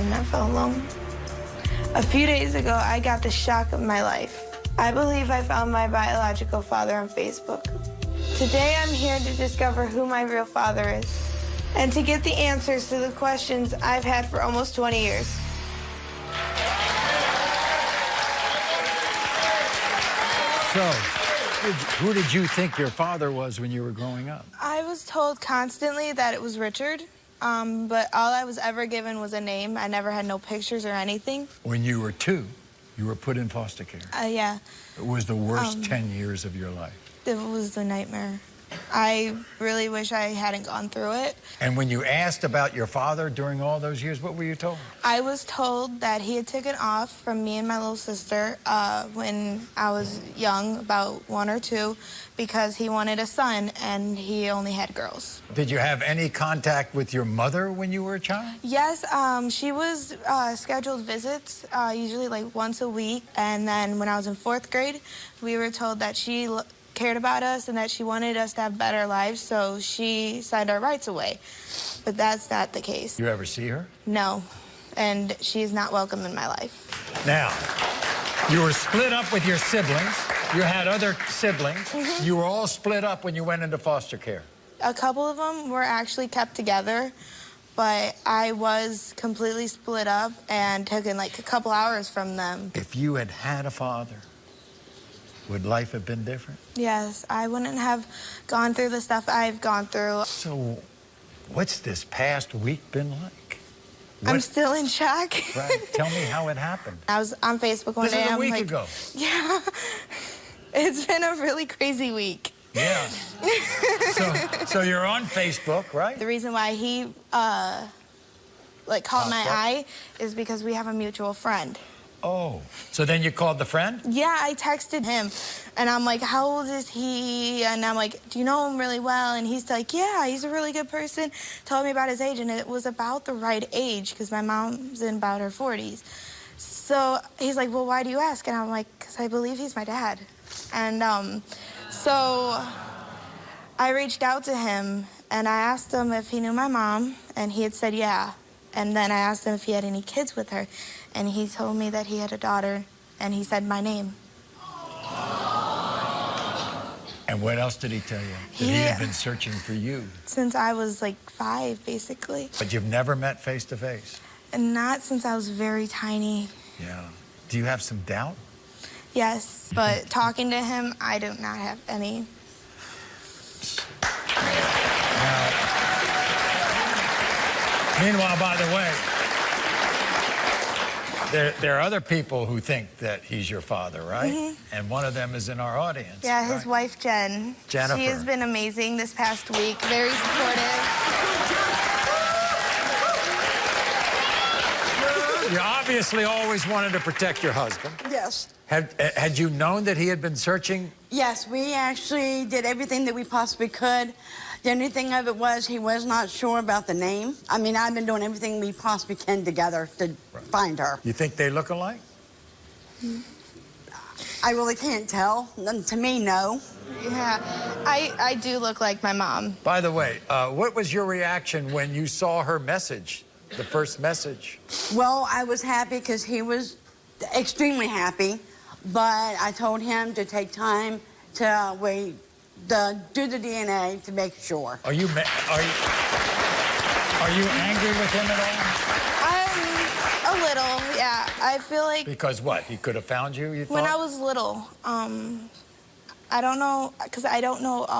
would not feel alone. A few days ago, I got the shock of my life. I believe I found my biological father on Facebook. Today, I'm here to discover who my real father is and to get the answers to the questions I've had for almost 20 years. So, who did you think your father was when you were growing up? I was told constantly that it was Richard, but all I was ever given was a name. I never had no pictures or anything. When you were 2, you were put in foster care. Yeah. It was the worst 10 years of your life. It was a nightmare. I really wish I hadn't gone through it. And when you asked about your father during all those years, what were you told? I was told that he had taken off from me and my little sister when I was young, about 1 or 2, because he wanted a son and he only had girls. Did you have any contact with your mother when you were a child? Yes, she was scheduled visits, usually like once a week. And then when I was in 4th grade, we were told that she cared about us and that she wanted us to have better lives, so she signed our rights away. But that's not the case. You ever see her? No, and she is not welcome in my life. Now, you were split up with your siblings. You had other siblings. You were all split up when you went into foster care. A couple of them were actually kept together, but I was completely split up and taken like a couple hours from them. If you had had a father, would life have been different? Yes, I wouldn't have gone through the stuff I've gone through. So, what's this past week been like? I'm still in shock. Right. Tell me how it happened. I was on Facebook one day. This is a week like, ago. Yeah. It's been a really crazy week. Yeah. So you're on Facebook, right? The reason why he caught my eye is because we have a mutual friend. Oh, so then you called the friend? Yeah, I texted him, and I'm like, how old is he? And I'm like, do you know him really well? And he's like, yeah, he's a really good person. Told me about his age, and it was about the right age, because my mom's in about her 40s. So he's like, well, why do you ask? And I'm like, because I believe he's my dad. And so I reached out to him, and I asked him if he knew my mom, and he had said yeah. And then I asked him if he had any kids with her, and he told me that he had a daughter, and he said my name. And what else did he tell you? That he had been searching for you? Since I was like 5, basically. But you've never met face to face? And not since I was very tiny. Yeah. Do you have some doubt? Yes, but talking to him, I do not have any. Meanwhile, by the way, there are other people who think that he's your father, right? And one of them is in our audience. Yeah, his wife, Jen. Jennifer. She has been amazing this past week, very supportive. You obviously always wanted to protect your husband. Yes. Had you known that he had been searching? Yes, we actually did everything that we possibly could. The only thing of it was he was not sure about the name. I mean, I've been doing everything we possibly can together to find her. You think they look alike? I really can't tell. To me, no. Yeah, I do look like my mom. By the way, what was your reaction when you saw her message, the first message? Well, I was happy because he was extremely happy, but I told him to take time to do the DNA to make sure. Are you angry with him at all? A little, yeah. I feel like... Because what? He could have found you, you thought? When I was little, I don't know, because I don't know